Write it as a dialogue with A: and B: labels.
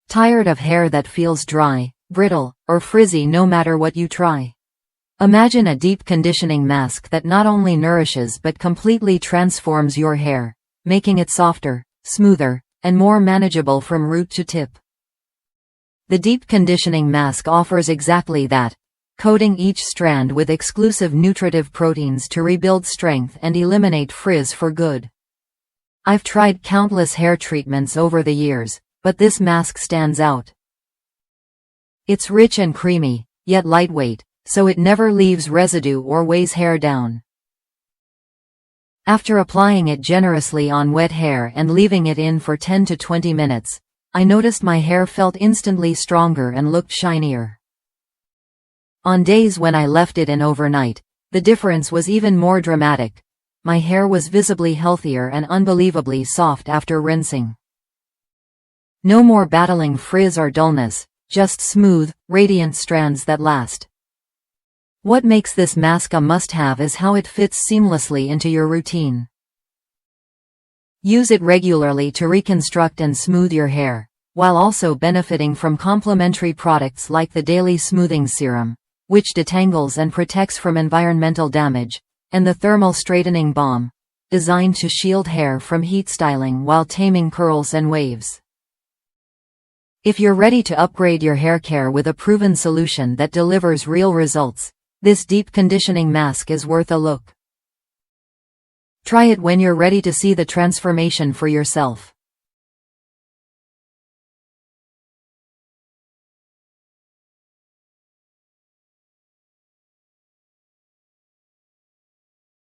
A: Tired of hair that feels dry, brittle, or frizzy no matter what you try? Imagine a deep conditioning mask that not only nourishes but completely transforms your hair, making it softer, smoother, and more manageable from root to tip. The Deep Conditioning Masque offers exactly that, coating each strand with exclusive nutritive proteins to rebuild strength and eliminate frizz for good. I've tried countless hair treatments over the years, but this mask stands out. It's rich and creamy, yet lightweight, so it never leaves residue or weighs hair down. After applying it generously on wet hair and leaving it in for 10 to 20 minutes, I noticed my hair felt instantly stronger and looked shinier. On days when I left it in overnight, the difference was even more dramatic. My hair was visibly healthier and unbelievably soft after rinsing. No more battling frizz or dullness, just smooth, radiant strands that last. What makes this mask a must-have is how it fits seamlessly into your routine. Use it regularly to reconstruct and smooth your hair, while also benefiting from complementary products like the Daily Smoothing Serum, which detangles and protects from environmental damage, and the Thermal Straightening Balm, designed to shield hair from heat styling while taming curls and waves. If you're ready to upgrade your hair care with a proven solution that delivers real results, this deep conditioning mask is worth a look. Try it when you're ready to see the transformation for yourself.